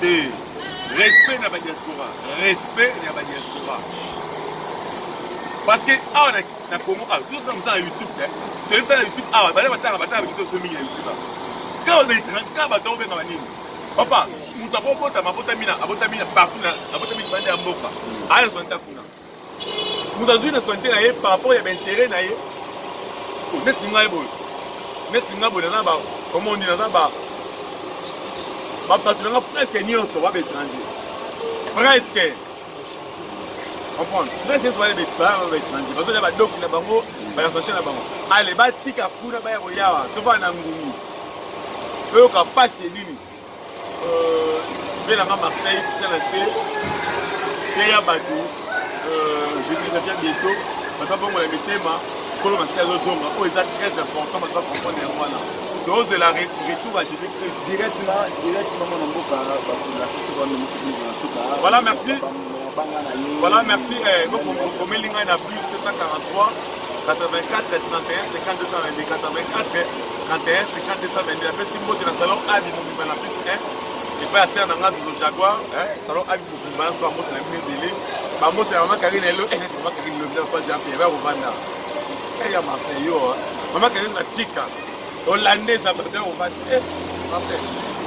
et respect na ba diaspora parce que on a Congo tout ça nous en YouTube c'est ça YouTube bah là battre sur YouTube quand on est quand ba tomber na nini papa muta bota mabota mina partout na abota mina bande mboka ayo sonta kuna muta zuna sonte na ye par rapport ya intérêt na ye metti ngai bo na ba comment on dit na ba papa tu n'as presque nyonso wa étranger presque comprendre c'est soit les parents étrangers parce que les doc na bango ba s'enchaîner na bango allez ba tika kuna ba yawa to ba na ngumi eux ka passer nini la Marseille c'est la C il y a Badou je dis bien bientôt parce que bon les thèmes pour le Marseille zonga oh c'est très important parce que comprendre les voilà donc de la retour à GP directement mon mboka ba pour la voilà merci. Voilà, merci. Donc, on met l'ingénieur à plus que 143, 84, 31, 52, 22, 84, 31, 52, 22. Après, si vous êtes dans le salon, Abi, vous pouvez en plus 1. Et puis, à terre, dans le Jaguar, salon Abi, vous pouvez en plus 1. Par contre, maman Karine est là, maman Karine le vient pas Jean-Pierre, va vous vendre. Il y a Marseille, maman Karine est chica. Hollandais, ça va bien, on va dire.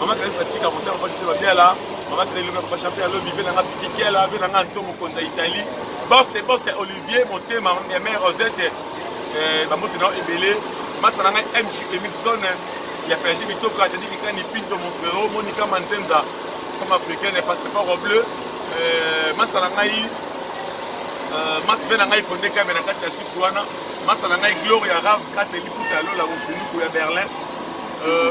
Maman Karine est chica, on va bien là. Maman Karine le vient champion, elle vivait dans la piquée, elle avait dans un tour contre l'Italie. Boss, c'est Olivier, monté, ma mère Rosette, ma moto dans Ebélé. Ma salanga MJ Emilson, il a fait un jeu, il a dit qu'il y a une pinte de mon frère, Monica Mantenza, comme africaine, passeport au bleu. Ma salanga Masbenanga fondé Kamena Kata Suwana, Masalanga Gloria Rav Kata Liputa Lola Wufunuku à Berlin.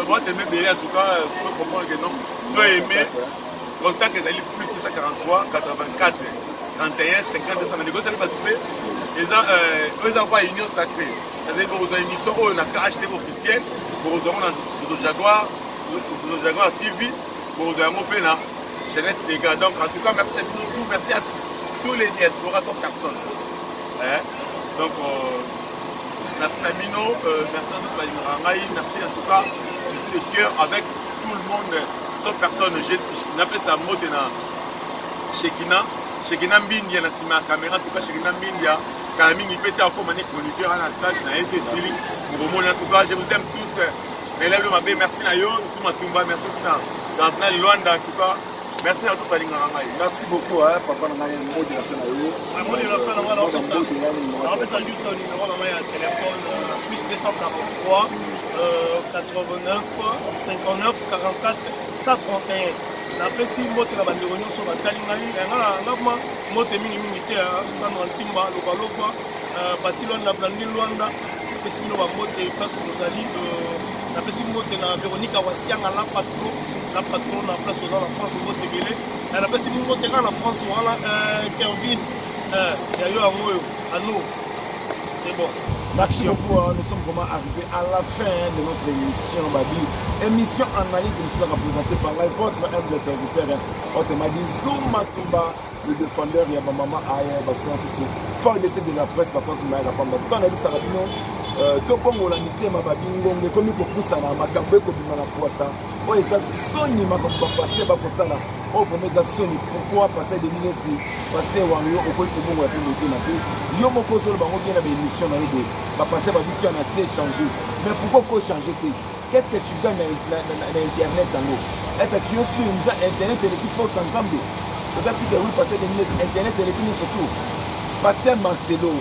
Moi, je m'aime en tout cas, pour comprendre que non, je aimé. Contact est allé plus que 43, 84, 31, 50, ça m'a négocié pas tout fait. Ils ont pas union sacrée. C'est-à-dire que vous avez une émission où on a acheté officiel, pour vous avoir un Jaguar TV, pour vous avoir un peu là. Jeannette Tega. Donc, en tout cas, merci à tous, merci à tous les diasporas sans personne. Donc, merci Namino, merci à tous merci en tout cas, je suis de cœur avec tout le monde, sauf personne. J'ai appelé ça Modena Shekina, Chekina Mbindia na sima caméra tout cas Chekina Mbindia quand mingi pété à comme un chroniqueur à la stage na été Sili Ngomona en tout cas je vous aime tous élève ma bé merci na yo tout matumba merci na dans Luanda en tout cas merci à tous balinga ngai merci beaucoup papa na ngai mot de la fin na yo mot de la fin na ngala on fait juste un numéro na ngai téléphone plus 243 89 59 44 131 napesi mbote na bandeko nyonso batali ngai ngama mbote mingi te Sandra Ntimba lokaloka batilona na blandi Luanda napesi bino bambote place ozali napesi mbote na Véronique Awasianga la patron na place oza na France mbote ebele napesi mbote nga na France wana Kervin ya yo yango oyo ano c'est bon. Merci beaucoup, nous sommes vraiment arrivés à la fin de notre émission, Babi. Émission analyse, émission représentée par votre humble serviteur, autrement dit Zouma Tumba, le défendeur, il y a ma maman Aya, fort d'essai de la presse, papa Zouma, la femme. Quand on a vu Sarabino, Tokongo, la mité, ma babingo, mais comme il faut pousser à la macabé, comme il m'a la poissa, oh, et ça sonne, ma comme passer, pas pour ça là. Oh, vous mettez ça sonne, pourquoi passer des minutes, passer au Wario, au point de bon, ou à tout le monde, yo moko zo ba ngobie na émission na yobe ba passer ba bitu na assez changer mais pourquoi faut changer qu'est-ce que tu gagnes na internet sango est-ce que tu sur internet et l'équipe faut ensemble parce que oui passer des minutes internet et l'équipe surtout passer Marcelo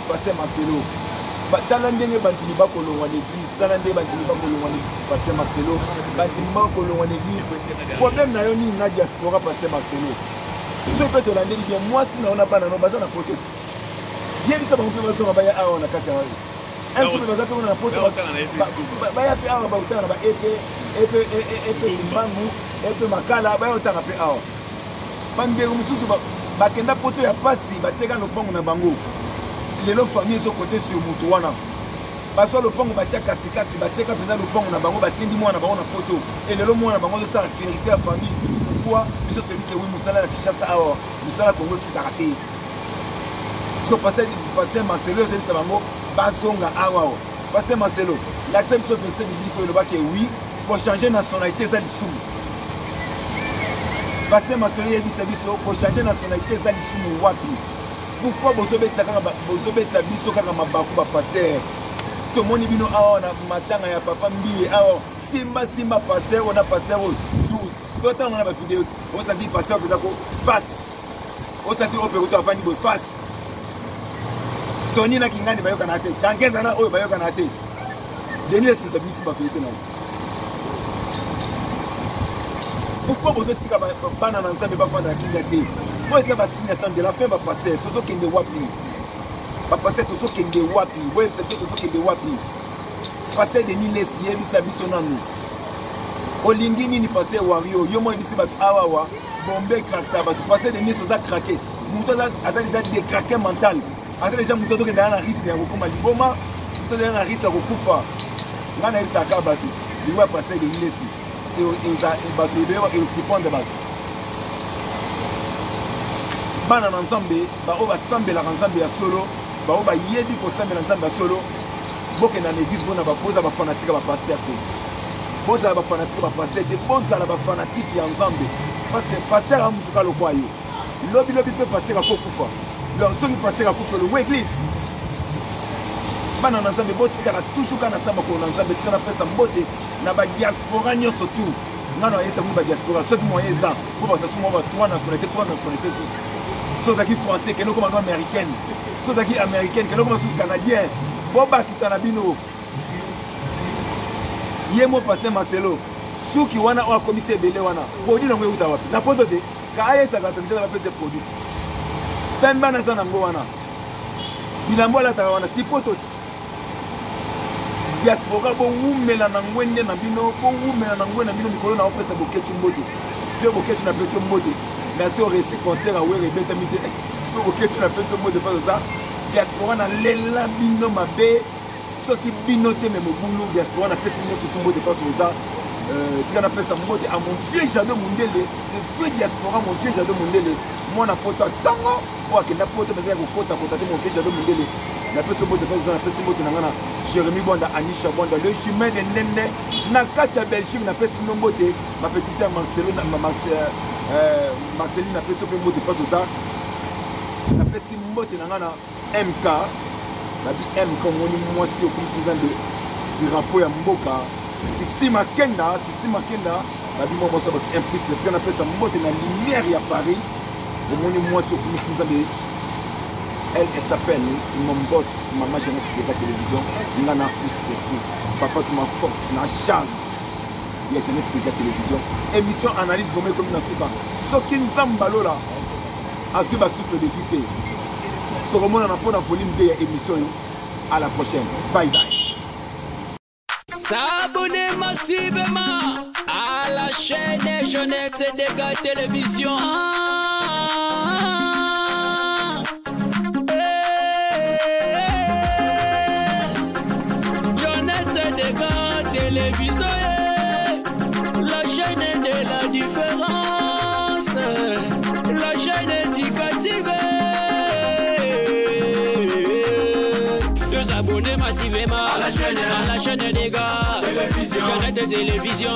talande ne bantini ba kolongwa l'église talande bantini ba kolongwa passer Marcelo bantini ba kolongwa l'église problème na yo ni na diaspora passer Marcelo je peux te rendre bien moi si on n'a pas na no baza na protéger bien dit ça va on peut baya awa na kaka wali un peu baza pe na poto baya pe awa ba utana ba epe mbangu epe makala baya utana pe awa bande mususu ba kenda poto ya pasi bateka no pongo na bango lelo famille zo côté sur mutu wana baso lo pongo batia katikati bateka peza lo pongo na bango batindi mwana bango na poto et lelo mwana bango zo sa fierté ya famille pourquoi biso celui que oui musala na Kinshasa awa musala Congo fitaraté so passer Marcelo c'est ça bango basonga awa passer Marcelo l'accepte ce verset biblique le ba que oui pour changer nationalité ça lisumu passer Marcelo yebi sabiso pour changer nationalité ça lisumu wapi pourquoi bozobetsa biso kaka mabaku ba pasteur to moni bino awa na matanga ya papa mbiye awa simba pasteur on a pasteur 12 d'autant on a ba vidéo on s'est dit pasteur que ça ko face on s'est dit opérateur afani bo face Sony na kingani bayoka na te kankeza na oyo bayoka na te Denis c'est tabisi ba fete na pourquoi vous êtes tika bana na nzambe ba fanda kingati moi ça va signer attendre de la fin va passer tout ce qui est wapi va passer tout ce qui est wapi ouais c'est tout ce qui est wapi passer de Niles yebi sabiso nanu olingi nini passer wario yo moi bisi ba awawa bombe kraksa ba passer de Niles za craquer muto za a déjà décraqué mental. Après les gens qui sont dans la risque de Rokuma Liboma, ils sont dans la risque de Rokufa. Là, on a eu ça à battre. Il va passer de l'île ici. Et il va battre et aussi prendre des battes. Ban ensemble, on va sembler ensemble à solo, on va y aller pour sembler ensemble à solo. Beaucoup dans l'église, on va poser à fanatique à passer. Poser à fanatique à passer, poser à fanatique ensemble. Parce que passer à tout cas le foyer. Lobby peut passer à Kokufa. Donc ceux qui passent à couper le l'église. Bana nzambe botika na toujours kana samba ko nzambe tika na pesa mbote na ba diaspora nyo surtout. Ngano yesa mu ba diaspora ceux qui moyen za pour passer sur moi trois nationalités ceux qui français que nous comme américaine. Ceux qui américaine que nous comme canadien. Boba qui sana bino. Yemo passer Marcelo. Ceux qui wana o commissaire belé wana. Produit na ngwe utawapi. Na poto de ka ayesa ka tokisa na pesa produit. Pemba na sana ngwana bilambo la tawana sipoto diaspora bo wumela na ngwende na bino bo wumela na ngwende na bino mikolo na opesa boketu mbote tu boketu na peso mbote na se resi concert a were beta mite tu boketu na peso mbote pas ça diaspora na lela bino mabe soki bino te memobulu diaspora na pesa bino surtout mbote pas ça tika na pesa mbote a mon vieux Jado Mundele le vieux diaspora mon vieux Jado Mundele moi na poto tango kwa kenda poto bezala kokota kota te mon vieux Jado Mundele na pesa mbote pas ça na pesa mbote na ngana Jérémy Bonda Anisha Bonda le chemin de Nene na kati ya Belgique na pesa mbote ma petite Marceline na Marceline na pesa mbote pas ça napesi mbote na nga na MK nabi MK omoni mwasi okomisi nzambe drapeau ya mboka Sissi Makenda nabi mwa mwasi abakisi imprise tika napesa mbote na lumière ya Paris omoni mwasi okomisi nzambe elle s'appelle mon boss maman Jeannette de la télévision nga na surtout papa sur ma force na charge ya Jeannette de la télévision émission analyse comme na suka soki nzamba lola azwi basouffle de vie te tokomona na mpona volume 2 ya émission yo à la prochaine bye bye. S'abonner massivement à la chaîne Jeannette de la télévision. Télévision, la chaîne de la différence, la chaîne éducative. De s'abonner massivement à la chaîne des gars, télévision. Jeannette de télévision.